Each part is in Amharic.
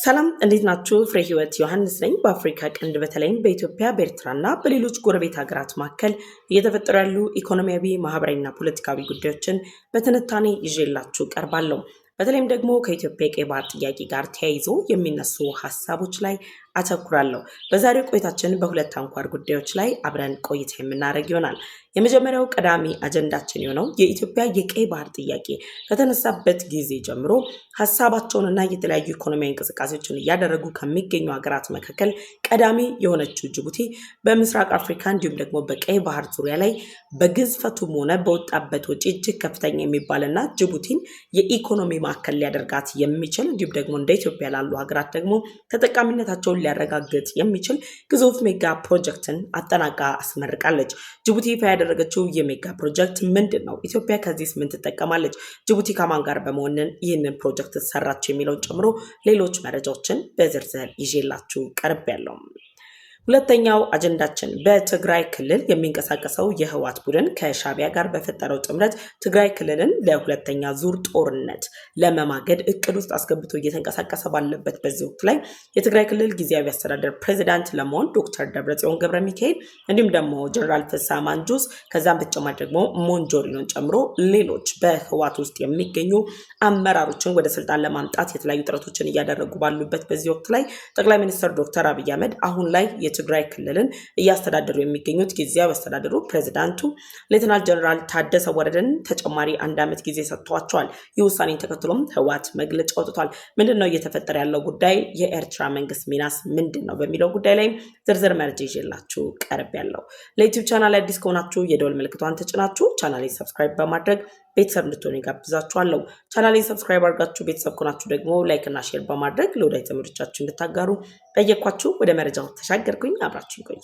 ሰላም እንዴት ናችሁ? ፍሬ ህይወት ዮሐንስ ነኝ። በአፍሪካ ቀንድ በተለይም በኢትዮጵያ በኤርትራና በሌሎች ጎረቤት ሀገራት መካከል እየተፈጠሩ ያሉ ኢኮኖሚያዊ፣ ማህበራዊና ፖለቲካዊ ጉዳዮችን በትንታኔ ይዤላችሁ ቀርባለሁ። በተለይም ደግሞ ከኢትዮጵያ የቀይ ባህር ጥያቄ ጋር ተያይዞ የሚነሱ ሀሳቦች ላይ አተኩራለሁ። በዛሬው ቆይታችን በሁለት አንኳር ጉዳዮች ላይ አብረን ቆይታ የምናደርግ ይሆናል። የመጀመሪያው ቀዳሚ አጀንዳችን የሆነው የኢትዮጵያ የቀይ ባህር ጥያቄ ከተነሳበት ጊዜ ጀምሮ ሀሳባቸውንና የተለያዩ ኢኮኖሚያዊ እንቅስቃሴዎችን እያደረጉ ከሚገኙ ሀገራት መካከል ቀዳሚ የሆነችው ጅቡቲ በምስራቅ አፍሪካ እንዲሁም ደግሞ በቀይ ባህር ዙሪያ ላይ በግዝፈቱም ሆነ በወጣበት ወጪ እጅግ ከፍተኛ የሚባልና ጅቡቲን የኢኮኖሚ ማዕከል ሊያደርጋት የሚችል እንዲሁም ደግሞ እንደ ኢትዮጵያ ላሉ ሀገራት ደግሞ ተጠቃሚነታቸውን ሊያረጋግጥ የሚችል ግዙፍ ሜጋ ፕሮጀክትን አጠናቃ አስመርቃለች። ጅቡቲ ይፋ ያደረገችው የሜጋ ፕሮጀክት ምንድን ነው? ኢትዮጵያ ከዚህ ምን ትጠቀማለች? ጅቡቲ ከማን ጋር በመሆን ይህንን ፕሮጀክት ሰራች? የሚለውን ጨምሮ ሌሎች መረጃዎችን በዝርዝር ይዤላችሁ ቀርቤያለሁ። ሁለተኛው አጀንዳችን በትግራይ ክልል የሚንቀሳቀሰው የህወሓት ቡድን ከሻዕቢያ ጋር በፈጠረው ጥምረት ትግራይ ክልልን ለሁለተኛ ዙር ጦርነት ለመማገድ እቅድ ውስጥ አስገብቶ እየተንቀሳቀሰ ባለበት በዚህ ወቅት ላይ የትግራይ ክልል ጊዜያዊ አስተዳደር ፕሬዚዳንት ለመሆን ዶክተር ደብረጽዮን ገብረ ሚካኤል እንዲሁም ደግሞ ጀነራል ፍስሐ ማንጁስ ከዛም በተጨማሪ ደግሞ ሞንጆሪኖን ጨምሮ ሌሎች በህወሓት ውስጥ የሚገኙ አመራሮችን ወደ ስልጣን ለማምጣት የተለያዩ ጥረቶችን እያደረጉ ባሉበት በዚህ ወቅት ላይ ጠቅላይ ሚኒስትር ዶክተር አብይ አህመድ አሁን ላይ የትግራይ ክልልን እያስተዳደሩ የሚገኙት ጊዜያዊ አስተዳደሩ ፕሬዚዳንቱ ሌተናል ጀነራል ታደሰ ወረደን ተጨማሪ 1 ዓመት ጊዜ ሰጥቷቸዋል። ይህ ውሳኔን ተከትሎም ህወሓት መግለጫ አውጥቷል። ምንድነው እየተፈጠረ ያለው ጉዳይ? የኤርትራ መንግስት ሚናስ ምንድነው? በሚለው ጉዳይ ላይ ዝርዝር መረጃ ይዤላችሁ ቀርቤያለሁ። ለዩቲዩብ ቻናል አዲስ ከሆናችሁ የደወል ምልክቷን ተጭናችሁ ቻናሌን ሰብስክራይብ በማድረግ ቤተሰብ እንድትሆኑ ጋብዛችኋለሁ። ቻናሌን ሰብስክራይብ አድርጋችሁ ቤተሰብ ከሆናችሁ ደግሞ ላይክ እና ሼር በማድረግ ለወዳጅ ዘመዶቻችሁ እንድታጋሩ ጠየኳችሁ። ወደ መረጃው ተሻገርኩኝ። አብራችሁ ቆዩ።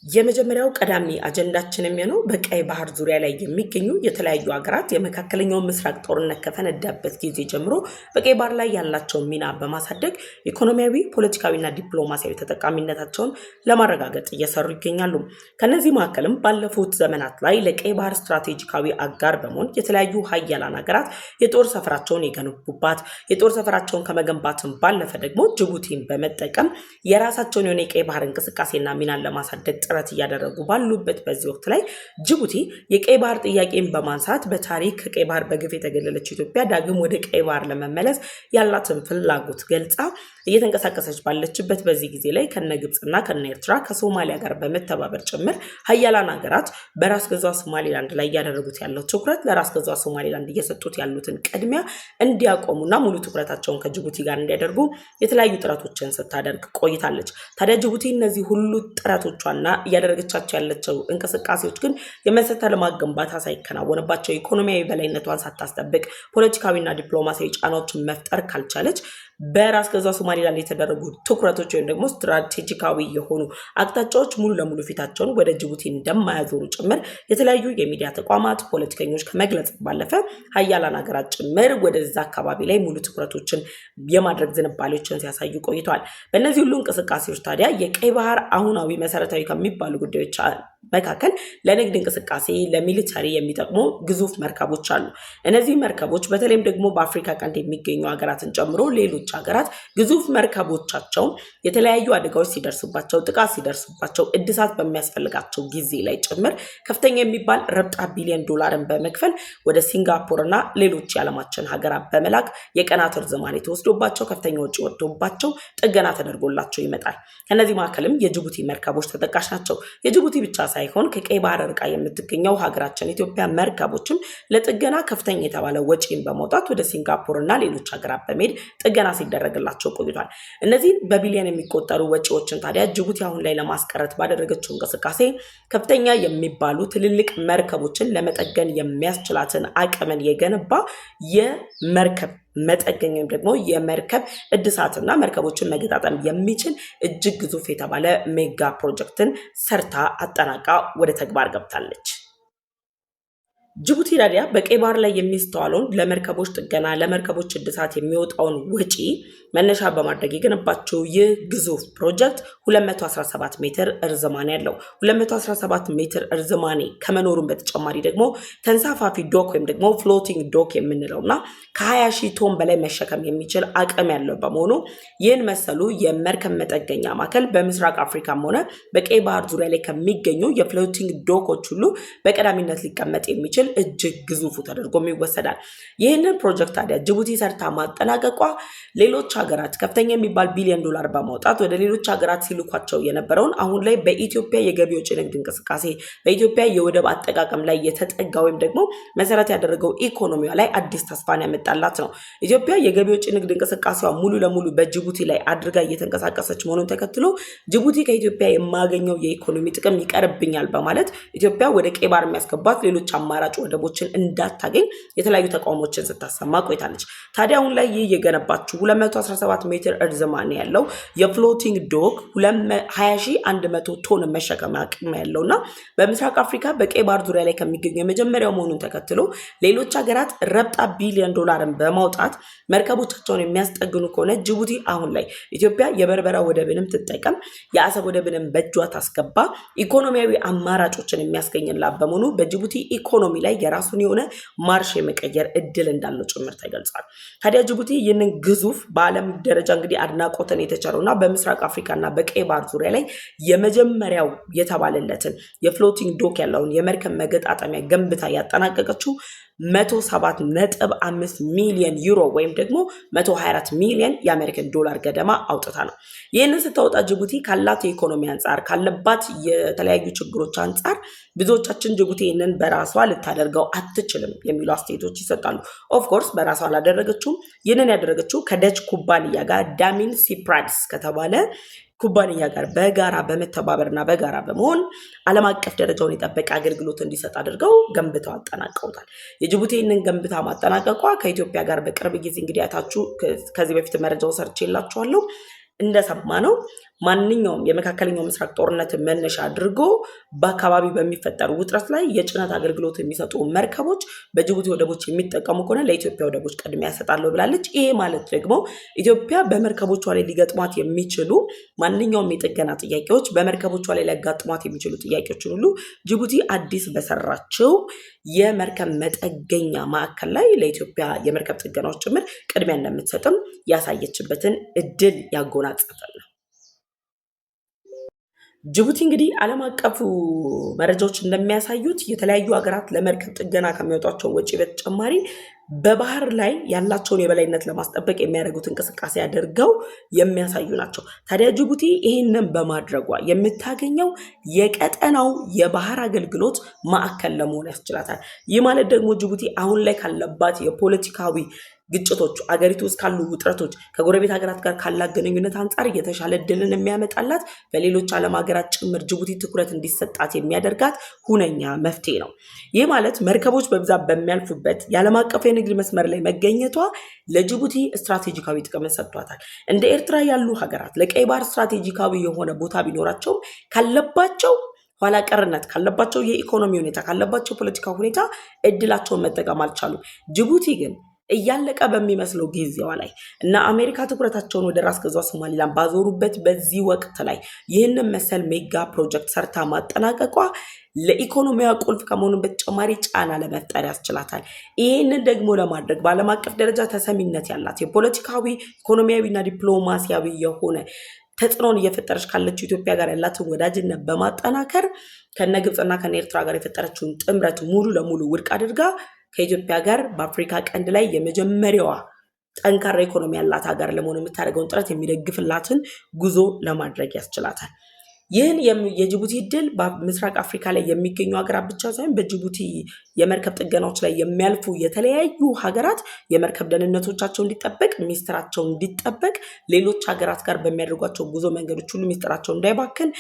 የመጀመሪያው ቀዳሚ አጀንዳችን የሚሆነው በቀይ ባህር ዙሪያ ላይ የሚገኙ የተለያዩ ሀገራት የመካከለኛው ምስራቅ ጦርነት ከፈነዳበት ጊዜ ጀምሮ በቀይ ባህር ላይ ያላቸውን ሚና በማሳደግ ኢኮኖሚያዊ፣ ፖለቲካዊና ዲፕሎማሲያዊ ተጠቃሚነታቸውን ለማረጋገጥ እየሰሩ ይገኛሉ። ከነዚህ መካከልም ባለፉት ዘመናት ላይ ለቀይ ባህር ስትራቴጂካዊ አጋር በመሆን የተለያዩ ሀያላን ሀገራት የጦር ሰፈራቸውን የገነቡባት፣ የጦር ሰፈራቸውን ከመገንባትም ባለፈ ደግሞ ጅቡቲን በመጠቀም የራሳቸውን የሆነ የቀይ ባህር እንቅስቃሴና ሚናን ለማሳደግ ጥረት እያደረጉ ባሉበት በዚህ ወቅት ላይ ጅቡቲ የቀይ ባህር ጥያቄን በማንሳት በታሪክ ከቀይ ባህር በግፍ የተገለለች ኢትዮጵያ ዳግም ወደ ቀይ ባህር ለመመለስ ያላትን ፍላጎት ገልጻ እየተንቀሳቀሰች ባለችበት በዚህ ጊዜ ላይ ከነ ግብጽና ከነ ኤርትራ ከሶማሊያ ጋር በመተባበር ጭምር ሀያላን ሀገራት በራስ ገዟ ሶማሊላንድ ላይ ያደረጉት ያለው ትኩረት ለራስ ገዟ ሶማሊላንድ እየሰጡት ያሉትን ቅድሚያ እንዲያቆሙና ሙሉ ትኩረታቸውን ከጅቡቲ ጋር እንዲያደርጉ የተለያዩ ጥረቶችን ስታደርግ ቆይታለች። ታዲያ ጅቡቲ እነዚህ ሁሉ ጥረቶቿና እያደረገቻቸው ያለችው እንቅስቃሴዎች ግን የመሰረተ ልማት ግንባታ ሳይከናወንባቸው ኢኮኖሚያዊ በላይነቷን ሳታስጠብቅ ፖለቲካዊና ዲፕሎማሲያዊ ጫናዎችን መፍጠር ካልቻለች በራስ ገዟ ሶማሊላንድ የተደረጉ ትኩረቶች ወይም ደግሞ ስትራቴጂካዊ የሆኑ አቅጣጫዎች ሙሉ ለሙሉ ፊታቸውን ወደ ጅቡቲ እንደማያዞሩ ጭምር የተለያዩ የሚዲያ ተቋማት ፖለቲከኞች ከመግለጽ ባለፈ ሀያላን ሀገራት ጭምር ወደዛ አካባቢ ላይ ሙሉ ትኩረቶችን የማድረግ ዝንባሌዎችን ሲያሳዩ ቆይተዋል። በእነዚህ ሁሉ እንቅስቃሴዎች ታዲያ የቀይ ባህር አሁናዊ መሰረታዊ ከሚባሉ ጉዳዮች መካከል ለንግድ እንቅስቃሴ ለሚሊተሪ የሚጠቅሙ ግዙፍ መርከቦች አሉ። እነዚህ መርከቦች በተለይም ደግሞ በአፍሪካ ቀንድ የሚገኙ ሀገራትን ጨምሮ ሌሎች ሀገራት ግዙፍ መርከቦቻቸው የተለያዩ አደጋዎች ሲደርሱባቸው፣ ጥቃት ሲደርሱባቸው እድሳት በሚያስፈልጋቸው ጊዜ ላይ ጭምር ከፍተኛ የሚባል ረብጣ ቢሊዮን ዶላርን በመክፈል ወደ ሲንጋፖርና ሌሎች የዓለማችን ሀገራት በመላክ የቀናት ርዝማኔ ተወስዶባቸው ከፍተኛ ወጪ ወጥቶባቸው ጥገና ተደርጎላቸው ይመጣል። ከነዚህ መካከልም የጅቡቲ መርከቦች ተጠቃሽ ናቸው። የጅቡቲ ብቻ ሳይሆን ከቀይ ባህር ርቃ የምትገኘው ሀገራችን ኢትዮጵያ መርከቦችም ለጥገና ከፍተኛ የተባለ ወጪን በመውጣት ወደ ሲንጋፖርና ሌሎች ሀገራት በመሄድ ጥገና ሲደረግላቸው ቆይቷል። እነዚህ በቢሊዮን የሚቆጠሩ ወጪዎችን ታዲያ ጅቡቲ አሁን ላይ ለማስቀረት ባደረገችው እንቅስቃሴ ከፍተኛ የሚባሉ ትልልቅ መርከቦችን ለመጠገን የሚያስችላትን አቅምን የገነባ የመርከብ መጠገኝ ወይም ደግሞ የመርከብ እድሳትና መርከቦችን መገጣጠም የሚችል እጅግ ግዙፍ የተባለ ሜጋ ፕሮጀክትን ሰርታ አጠናቃ ወደ ተግባር ገብታለች። ጅቡቲ ታዲያ በቀይ ባህር ላይ የሚስተዋለውን ለመርከቦች ጥገና፣ ለመርከቦች እድሳት የሚወጣውን ወጪ መነሻ በማድረግ የገነባቸው ይህ ግዙፍ ፕሮጀክት 217 ሜትር እርዝማኔ ያለው 217 ሜትር እርዝማኔ ከመኖሩን በተጨማሪ ደግሞ ተንሳፋፊ ዶክ ወይም ደግሞ ፍሎቲንግ ዶክ የምንለውና ከ20 ሺህ ቶን በላይ መሸከም የሚችል አቅም ያለው በመሆኑ ይህን መሰሉ የመርከብ መጠገኛ ማዕከል በምስራቅ አፍሪካም ሆነ በቀይ ባህር ዙሪያ ላይ ከሚገኙ የፍሎቲንግ ዶኮች ሁሉ በቀዳሚነት ሊቀመጥ የሚችል እጅግ ግዙፉ ተደርጎም ይወሰዳል። ይህንን ፕሮጀክት ታዲያ ጅቡቲ ሰርታ ማጠናቀቋ ሌሎች ሀገራት ከፍተኛ የሚባል ቢሊዮን ዶላር በማውጣት ወደ ሌሎች ሀገራት ሲልኳቸው የነበረውን አሁን ላይ በኢትዮጵያ የገቢ ወጪ ንግድ እንቅስቃሴ በኢትዮጵያ የወደብ አጠቃቀም ላይ የተጠጋ ወይም ደግሞ መሰረት ያደረገው ኢኮኖሚዋ ላይ አዲስ ተስፋን ያመጣላት ነው። ኢትዮጵያ የገቢ ወጪ ንግድ እንቅስቃሴዋ ሙሉ ለሙሉ በጅቡቲ ላይ አድርጋ እየተንቀሳቀሰች መሆኑን ተከትሎ ጅቡቲ ከኢትዮጵያ የማገኘው የኢኮኖሚ ጥቅም ይቀርብኛል በማለት ኢትዮጵያ ወደ ቀይ ባህር የሚያስገባት ሌሎች አማራጭ ወደቦችን እንዳታገኝ የተለያዩ ተቃውሞችን ስታሰማ ቆይታለች። ታዲያ አሁን ላይ ይህ የገነባችው 217 ሜትር እርዝማኔ ያለው የፍሎቲንግ ዶክ 20100 ቶን መሸከም አቅም ያለውና በምስራቅ አፍሪካ በቀይ ባህር ዙሪያ ላይ ከሚገኙ የመጀመሪያው መሆኑን ተከትሎ ሌሎች ሀገራት ረብጣ ቢሊዮን ዶላርን በማውጣት መርከቦቻቸውን የሚያስጠግኑ ከሆነ ጅቡቲ አሁን ላይ ኢትዮጵያ የበርበራ ወደብንም ትጠቀም የአሰብ ወደብንም በእጇ ታስገባ ኢኮኖሚያዊ አማራጮችን የሚያስገኝላት በመሆኑ በጅቡቲ ኢኮኖሚ ላይ የራሱን የሆነ ማርሽ የመቀየር እድል እንዳለው ጭምር ተገልጿል። ታዲያ ጅቡቲ ይህንን ግዙፍ በዓለም ደረጃ እንግዲህ አድናቆትን የተቸረውና በምስራቅ አፍሪካና በቀይ ባህር ዙሪያ ላይ የመጀመሪያው የተባለለትን የፍሎቲንግ ዶክ ያለውን የመርከብ መገጣጠሚያ ገንብታ ያጠናቀቀችው 107.5 ሚሊዮን ዩሮ ወይም ደግሞ 124 ሚሊዮን የአሜሪካን ዶላር ገደማ አውጥታ ነው። ይህንን ስታወጣ ጅቡቲ ካላት የኢኮኖሚ አንጻር ካለባት የተለያዩ ችግሮች አንጻር ብዙዎቻችን ጅቡቲ ይህንን በራሷ ልታደርገው አትችልም የሚሉ አስተያየቶች ይሰጣሉ። ኦፍኮርስ በራሷ አላደረገችውም። ይህንን ያደረገችው ከደች ኩባንያ ጋር ዳሚን ሲፕራድስ ከተባለ ኩባንያ ጋር በጋራ በመተባበርና በጋራ በመሆን ዓለም አቀፍ ደረጃውን የጠበቀ አገልግሎት እንዲሰጥ አድርገው ገንብተው አጠናቀውታል። የጅቡቲ ይህንን ገንብታ ማጠናቀቋ ከኢትዮጵያ ጋር በቅርብ ጊዜ እንግዲህ አይታችሁ ከዚህ በፊት መረጃው ሰርቼላችኋለሁ እንደሰማነው ማንኛውም የመካከለኛው ምስራቅ ጦርነት መነሻ አድርጎ በአካባቢ በሚፈጠሩ ውጥረት ላይ የጭነት አገልግሎት የሚሰጡ መርከቦች በጅቡቲ ወደቦች የሚጠቀሙ ከሆነ ለኢትዮጵያ ወደቦች ቅድሚያ ያሰጣሉ ብላለች። ይሄ ማለት ደግሞ ኢትዮጵያ በመርከቦቿ ላይ ሊገጥሟት የሚችሉ ማንኛውም የጥገና ጥያቄዎች በመርከቦቿ ላይ ሊያጋጥሟት የሚችሉ ጥያቄዎችን ሁሉ ጅቡቲ አዲስ በሰራችው የመርከብ መጠገኛ ማዕከል ላይ ለኢትዮጵያ የመርከብ ጥገናዎች ጭምር ቅድሚያ እንደምትሰጥም ያሳየችበትን እድል ያጎናጸፈል ነው። ጅቡቲ እንግዲህ ዓለም አቀፉ መረጃዎች እንደሚያሳዩት የተለያዩ ሀገራት ለመርከብ ጥገና ከሚወጧቸው ወጪ በተጨማሪ በባህር ላይ ያላቸውን የበላይነት ለማስጠበቅ የሚያደርጉት እንቅስቃሴ አድርገው የሚያሳዩ ናቸው። ታዲያ ጅቡቲ ይህንን በማድረጓ የምታገኘው የቀጠናው የባህር አገልግሎት ማዕከል ለመሆን ያስችላታል። ይህ ማለት ደግሞ ጅቡቲ አሁን ላይ ካለባት የፖለቲካዊ ግጭቶች አገሪቱ ውስጥ ካሉ ውጥረቶች ከጎረቤት ሀገራት ጋር ካላት ግንኙነት አንጻር የተሻለ እድልን የሚያመጣላት በሌሎች ዓለም ሀገራት ጭምር ጅቡቲ ትኩረት እንዲሰጣት የሚያደርጋት ሁነኛ መፍትሄ ነው። ይህ ማለት መርከቦች በብዛት በሚያልፉበት የዓለም አቀፍ የንግድ መስመር ላይ መገኘቷ ለጅቡቲ ስትራቴጂካዊ ጥቅም ሰጥቷታል። እንደ ኤርትራ ያሉ ሀገራት ለቀይ ባህር ስትራቴጂካዊ የሆነ ቦታ ቢኖራቸው ካለባቸው ኋላ ቀርነት ካለባቸው የኢኮኖሚ ሁኔታ ካለባቸው ፖለቲካ ሁኔታ እድላቸውን መጠቀም አልቻሉም። ጅቡቲ ግን እያለቀ በሚመስለው ጊዜዋ ላይ እና አሜሪካ ትኩረታቸውን ወደ ራስ ገዟ ሶማሊላንድ ባዞሩበት በዚህ ወቅት ላይ ይህንን መሰል ሜጋ ፕሮጀክት ሰርታ ማጠናቀቋ ለኢኮኖሚያ ቁልፍ ከመሆኑ በተጨማሪ ጫና ለመፍጠር ያስችላታል። ይህንን ደግሞ ለማድረግ በዓለም አቀፍ ደረጃ ተሰሚነት ያላት የፖለቲካዊ ኢኮኖሚያዊና ዲፕሎማሲያዊ የሆነ ተጽዕኖን እየፈጠረች ካለችው ኢትዮጵያ ጋር ያላትን ወዳጅነት በማጠናከር ከነ ግብፅና ከነ ኤርትራ ጋር የፈጠረችውን ጥምረት ሙሉ ለሙሉ ውድቅ አድርጋ ከኢትዮጵያ ጋር በአፍሪካ ቀንድ ላይ የመጀመሪያዋ ጠንካራ ኢኮኖሚ ያላት ሀገር ለመሆን የምታደርገውን ጥረት የሚደግፍላትን ጉዞ ለማድረግ ያስችላታል። ይህን የጅቡቲ ድል በምስራቅ አፍሪካ ላይ የሚገኙ ሀገራት ብቻ ሳይሆን በጅቡቲ የመርከብ ጥገናዎች ላይ የሚያልፉ የተለያዩ ሀገራት የመርከብ ደህንነቶቻቸው እንዲጠበቅ ሚስጥራቸው እንዲጠበቅ ሌሎች ሀገራት ጋር በሚያደርጓቸው ጉዞ መንገዶች ሁሉ ሚስጥራቸው እንዳይባክን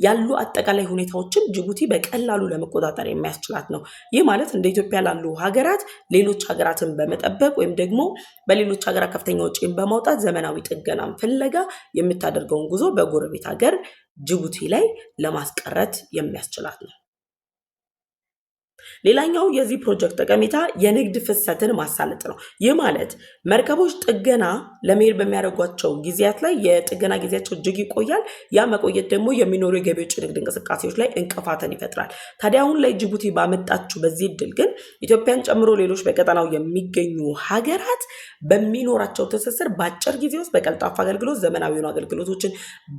ያሉ አጠቃላይ ሁኔታዎችን ጅቡቲ በቀላሉ ለመቆጣጠር የሚያስችላት ነው። ይህ ማለት እንደ ኢትዮጵያ ላሉ ሀገራት ሌሎች ሀገራትን በመጠበቅ ወይም ደግሞ በሌሎች ሀገራት ከፍተኛ ወጪን በማውጣት ዘመናዊ ጥገናን ፍለጋ የምታደርገውን ጉዞ በጎረቤት ሀገር ጅቡቲ ላይ ለማስቀረት የሚያስችላት ነው። ሌላኛው የዚህ ፕሮጀክት ጠቀሜታ የንግድ ፍሰትን ማሳለጥ ነው። ይህ ማለት መርከቦች ጥገና ለመሄድ በሚያደርጓቸው ጊዜያት ላይ የጥገና ጊዜያቸው እጅግ ይቆያል። ያ መቆየት ደግሞ የሚኖሩ የገቢ ውጭ ንግድ እንቅስቃሴዎች ላይ እንቅፋትን ይፈጥራል። ታዲያ አሁን ላይ ጅቡቲ ባመጣችው በዚህ እድል ግን ኢትዮጵያን ጨምሮ ሌሎች በቀጠናው የሚገኙ ሀገራት በሚኖራቸው ትስስር በአጭር ጊዜ ውስጥ በቀልጣፋ አገልግሎት ዘመናዊ የሆኑ አገልግሎቶችን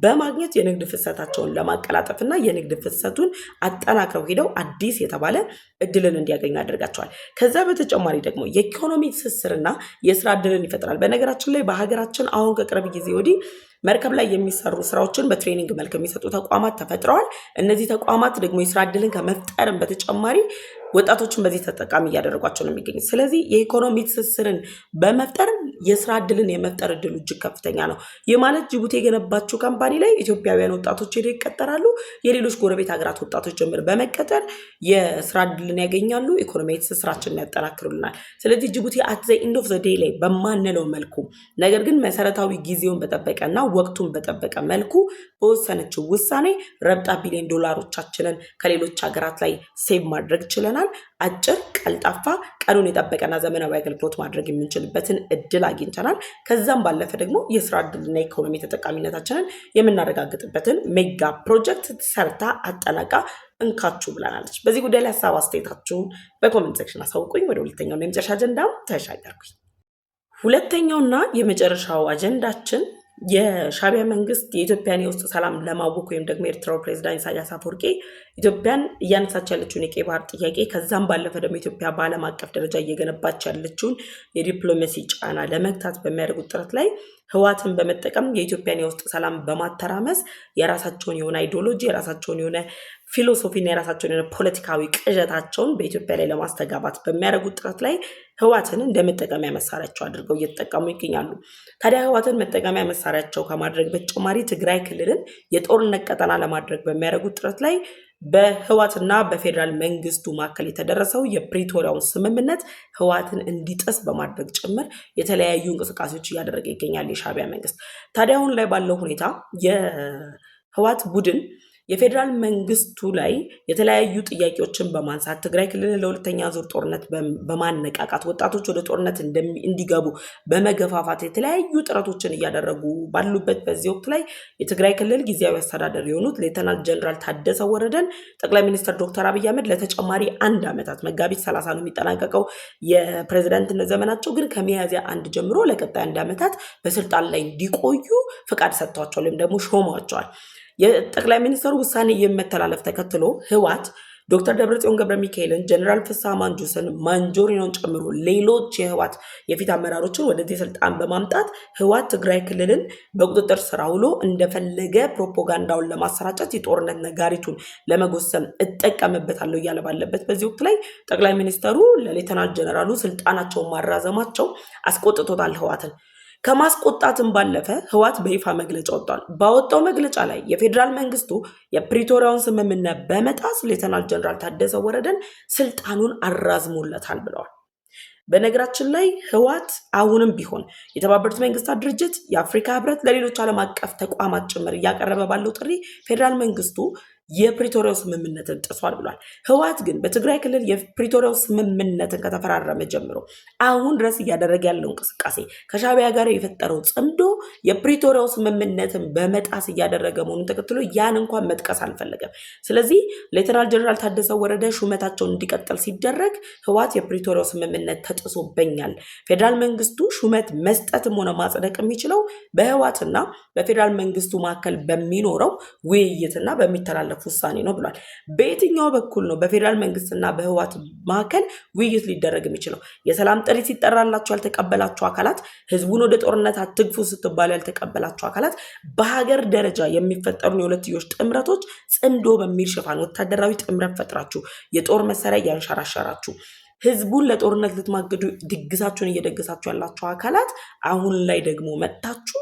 በማግኘት የንግድ ፍሰታቸውን ለማቀላጠፍና የንግድ ፍሰቱን አጠናክረው ሄደው አዲስ የተባለ እድልን እንዲያገኙ ያደርጋቸዋል። ከዛ በተጨማሪ ደግሞ የኢኮኖሚ ትስስርና የስራ እድልን ይፈጥራል። በነገራችን ላይ በሀገራችን አሁን ከቅርብ ጊዜ ወዲህ መርከብ ላይ የሚሰሩ ስራዎችን በትሬኒንግ መልክ የሚሰጡ ተቋማት ተፈጥረዋል። እነዚህ ተቋማት ደግሞ የስራ እድልን ከመፍጠርም በተጨማሪ ወጣቶችን በዚህ ተጠቃሚ እያደረጓቸው ነው የሚገኙት። ስለዚህ የኢኮኖሚ ትስስርን በመፍጠር የስራ እድልን የመፍጠር እድሉ እጅግ ከፍተኛ ነው። ይህ ማለት ጅቡቲ የገነባችው ካምፓኒ ላይ ኢትዮጵያውያን ወጣቶች ሄደው ይቀጠራሉ። የሌሎች ጎረቤት ሀገራት ወጣቶች ጭምር በመቀጠር የስራ እድልን ያገኛሉ። ኢኮኖሚያዊ ትስስራችንን ያጠናክሩልናል። ስለዚህ ጅቡቲ አት ዘ ኢንድ ኦፍ ዘ ዴይ ላይ በማንለው መልኩ ነገር ግን መሰረታዊ ጊዜውን በጠበቀና ወቅቱን በጠበቀ መልኩ በወሰነችው ውሳኔ ረብጣ ቢሊዮን ዶላሮቻችንን ከሌሎች ሀገራት ላይ ሴቭ ማድረግ ችለናል። አጭር፣ ቀልጣፋ፣ ቀኑን የጠበቀና ዘመናዊ አገልግሎት ማድረግ የምንችልበትን እድል አግኝተናል። ከዛም ባለፈ ደግሞ የስራ እድልና ኢኮኖሚ ተጠቃሚነታችንን የምናረጋግጥበትን ሜጋ ፕሮጀክት ሰርታ አጠናቃ እንካችሁ ብላናለች። በዚህ ጉዳይ ላይ ሀሳብ አስተያየታችሁን በኮሜንት ሴክሽን አሳውቁኝ። ወደ ሁለተኛውና የመጨረሻ አጀንዳም ተሻገርኩኝ። ሁለተኛውና የመጨረሻው አጀንዳችን የሻዕቢያ መንግስት የኢትዮጵያን የውስጥ ሰላም ለማወክ ወይም ደግሞ የኤርትራው ፕሬዝዳንት ኢሳያስ አፈወርቂ ኢትዮጵያን እያነሳች ያለችውን የቀይ ባህር ጥያቄ ከዛም ባለፈ ደግሞ ኢትዮጵያ በዓለም አቀፍ ደረጃ እየገነባች ያለችውን የዲፕሎማሲ ጫና ለመግታት በሚያደርጉት ጥረት ላይ ህወሓትን በመጠቀም የኢትዮጵያን የውስጥ ሰላም በማተራመስ የራሳቸውን የሆነ አይዲዮሎጂ የራሳቸውን የሆነ ፊሎሶፊና የራሳቸውን የሆነ ፖለቲካዊ ቅዠታቸውን በኢትዮጵያ ላይ ለማስተጋባት በሚያደርጉት ጥረት ላይ ህወሓትን እንደ መጠቀሚያ መሳሪያቸው አድርገው እየተጠቀሙ ይገኛሉ። ታዲያ ህወሓትን መጠቀሚያ መሳሪያቸው ከማድረግ በተጨማሪ ትግራይ ክልልን የጦርነት ቀጠና ለማድረግ በሚያደርጉት ጥረት ላይ በህወሓትና በፌዴራል መንግስቱ መካከል የተደረሰው የፕሪቶሪያውን ስምምነት ህወሓትን እንዲጥስ በማድረግ ጭምር የተለያዩ እንቅስቃሴዎች እያደረገ ይገኛል የሻዕቢያ መንግስት። ታዲያ አሁን ላይ ባለው ሁኔታ የህወሓት ቡድን የፌዴራል መንግስቱ ላይ የተለያዩ ጥያቄዎችን በማንሳት ትግራይ ክልል ለሁለተኛ ዙር ጦርነት በማነቃቃት ወጣቶች ወደ ጦርነት እንዲገቡ በመገፋፋት የተለያዩ ጥረቶችን እያደረጉ ባሉበት በዚህ ወቅት ላይ የትግራይ ክልል ጊዜያዊ አስተዳደር የሆኑት ሌተናል ጀነራል ታደሰ ወረደን ጠቅላይ ሚኒስትር ዶክተር አብይ አህመድ ለተጨማሪ 1 ዓመታት መጋቢት 30 ነው የሚጠናቀቀው የፕሬዝዳንትነት ዘመናቸው፣ ግን ከሚያዝያ 1 ጀምሮ ለቀጣይ 1 ዓመታት በስልጣን ላይ እንዲቆዩ ፍቃድ ሰጥቷቸዋል ወይም ደግሞ ሾመዋቸዋል። የጠቅላይ ሚኒስትሩ ውሳኔ የመተላለፍ ተከትሎ ህወሓት ዶክተር ደብረጽዮን ገብረ ሚካኤልን፣ ጀነራል ፍስሐ ማንጁስን፣ ማንጆሪኖን ጨምሮ ሌሎች የህወሓት የፊት አመራሮችን ወደዚህ ስልጣን በማምጣት ህወሓት ትግራይ ክልልን በቁጥጥር ስር አውሎ እንደፈለገ ፕሮፓጋንዳውን ለማሰራጨት የጦርነት ነጋሪቱን ለመጎሰም እጠቀምበታለሁ እያለ ባለበት በዚህ ወቅት ላይ ጠቅላይ ሚኒስትሩ ለሌተናል ጀነራሉ ስልጣናቸውን ማራዘማቸው አስቆጥቶታል ህወሓትን። ከማስቆጣትም ባለፈ ህወሓት በይፋ መግለጫ ወጥቷል። ባወጣው መግለጫ ላይ የፌዴራል መንግስቱ የፕሪቶሪያውን ስምምነት በመጣስ ሌተናል ጀነራል ታደሰ ወረደን ስልጣኑን አራዝሞለታል ብለዋል። በነገራችን ላይ ህወሓት አሁንም ቢሆን የተባበሩት መንግስታት ድርጅት፣ የአፍሪካ ህብረት፣ ለሌሎች ዓለም አቀፍ ተቋማት ጭምር እያቀረበ ባለው ጥሪ ፌዴራል መንግስቱ የፕሪቶሪያው ስምምነትን ጥሷል ብሏል። ህወሓት ግን በትግራይ ክልል የፕሪቶሪያው ስምምነትን ከተፈራረመ ጀምሮ አሁን ድረስ እያደረገ ያለው እንቅስቃሴ ከሻዕቢያ ጋር የፈጠረው ጽምዶ የፕሪቶሪያው ስምምነትን በመጣስ እያደረገ መሆኑን ተከትሎ ያን እንኳን መጥቀስ አልፈለገም። ስለዚህ ሌተናል ጀነራል ታደሰ ወረደ ሹመታቸውን እንዲቀጥል ሲደረግ ህወሓት የፕሪቶሪያው ስምምነት ተጥሶብኛል፣ ፌዴራል መንግስቱ ሹመት መስጠትም ሆነ ማጽደቅ የሚችለው በህወሓትና በፌዴራል መንግስቱ መካከል በሚኖረው ውይይትና በሚተላለፍ ውሳኔ ነው ብሏል። በየትኛው በኩል ነው በፌዴራል መንግስትና በህወሓት መካከል ውይይት ሊደረግ የሚችለው? የሰላም ጥሪ ሲጠራላቸው ያልተቀበላቸው አካላት፣ ህዝቡን ወደ ጦርነት አትግፉ ስትባሉ ያልተቀበላቸው አካላት፣ በሀገር ደረጃ የሚፈጠሩን የሁለትዮሽ ጥምረቶች ጽምዶ በሚል ሽፋን ወታደራዊ ጥምረት ፈጥራችሁ የጦር መሳሪያ እያንሸራሸራችሁ ህዝቡን ለጦርነት ልትማግዱ ድግሳችሁን እየደገሳችሁ ያላችሁ አካላት አሁን ላይ ደግሞ መጥታችሁ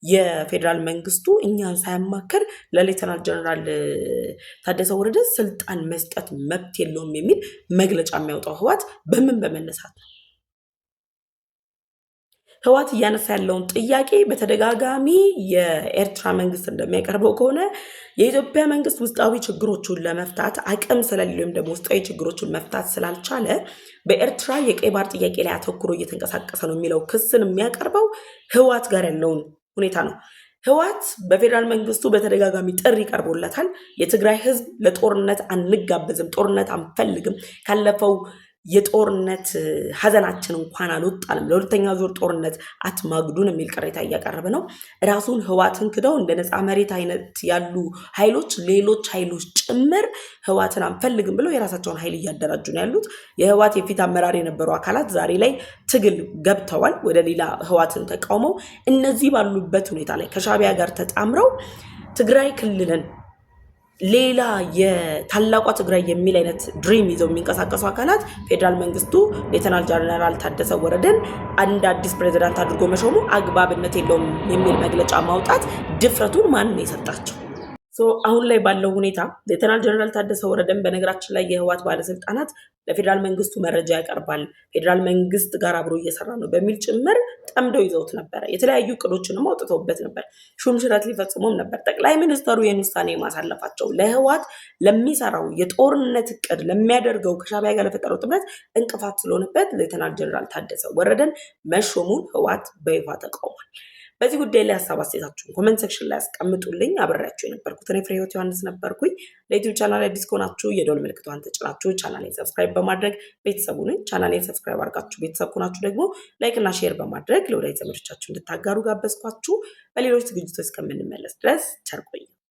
የፌዴራል መንግስቱ እኛን ሳያማከር ለሌተናል ጀነራል ታደሰ ወረደ ስልጣን መስጠት መብት የለውም የሚል መግለጫ የሚያወጣው ህወሓት በምን በመነሳት ነው? ህወሓት እያነሳ ያለውን ጥያቄ በተደጋጋሚ የኤርትራ መንግስት እንደሚያቀርበው ከሆነ የኢትዮጵያ መንግስት ውስጣዊ ችግሮቹን ለመፍታት አቅም ስለሌለው ወይም ደግሞ ውስጣዊ ችግሮቹን መፍታት ስላልቻለ በኤርትራ የቀይ ባህር ጥያቄ ላይ አተኩሮ እየተንቀሳቀሰ ነው የሚለው ክስን የሚያቀርበው ህወሓት ጋር ያለውን ሁኔታ ነው። ህወሓት በፌዴራል መንግስቱ በተደጋጋሚ ጥሪ ቀርቦለታል። የትግራይ ህዝብ ለጦርነት አንጋበዝም፣ ጦርነት አንፈልግም፣ ካለፈው የጦርነት ሀዘናችን እንኳን አልወጣንም፣ ለሁለተኛ ዙር ጦርነት አትማግዱን የሚል ቅሬታ እያቀረበ ነው። ራሱን ህወሓትን ክደው እንደ ነፃ መሬት አይነት ያሉ ኃይሎች ሌሎች ኃይሎች ጭምር ህወሓትን አንፈልግም ብለው የራሳቸውን ኃይል እያደራጁ ነው ያሉት። የህወሓት የፊት አመራር የነበሩ አካላት ዛሬ ላይ ትግል ገብተዋል፣ ወደ ሌላ ህወሓትን ተቃውመው። እነዚህ ባሉበት ሁኔታ ላይ ከሻዕቢያ ጋር ተጣምረው ትግራይ ክልልን ሌላ የታላቋ ትግራይ የሚል አይነት ድሪም ይዘው የሚንቀሳቀሱ አካላት ፌዴራል መንግስቱ ሌተናል ጀነራል ታደሰ ወረደን አንድ አዲስ ፕሬዝዳንት አድርጎ መሾሙ አግባብነት የለውም የሚል መግለጫ ማውጣት ድፍረቱን ማን ነው የሰጣቸው? አሁን ላይ ባለው ሁኔታ ሌተናል ጀነራል ታደሰ ወረደን በነገራችን ላይ የህወሓት ባለስልጣናት ለፌዴራል መንግስቱ መረጃ ያቀርባል፣ ፌዴራል መንግስት ጋር አብሮ እየሰራ ነው በሚል ጭምር ጠምደው ይዘውት ነበረ። የተለያዩ እቅዶችንም አውጥተውበት ነበር። ሹም ሽረት ሊፈጽሙም ነበር። ጠቅላይ ሚኒስተሩ ይህን ውሳኔ ማሳለፋቸው ለህወሓት ለሚሰራው የጦርነት እቅድ ለሚያደርገው ከሻዕቢያ ጋር ለፈጠረው ጥምረት እንቅፋት ስለሆነበት ሌተናል ጀነራል ታደሰ ወረደን መሾሙን ህወሓት በይፋ ተቃውሟል። በዚህ ጉዳይ ላይ ሀሳብ አስተያየታችሁን ኮሜንት ሴክሽን ላይ አስቀምጡልኝ። አብሬያችሁ የነበርኩት እኔ ፍሬህይወት ዮሐንስ ነበርኩኝ። ለዩቲዩብ ቻናል አዲስ ከሆናችሁ የደወል ምልክቷን ተጭናችሁ ቻናሌን ሰብስክራይብ በማድረግ ቤተሰቡ ነኝ። ቻናሌን ሰብስክራይብ አድርጋችሁ ቤተሰብ ከሆናችሁ ደግሞ ላይክ እና ሼር በማድረግ ለወዳጅ ዘመዶቻችሁ እንድታጋሩ ጋበዝኳችሁ። በሌሎች ዝግጅቶች እስከምንመለስ ድረስ ቸር ቆዩ።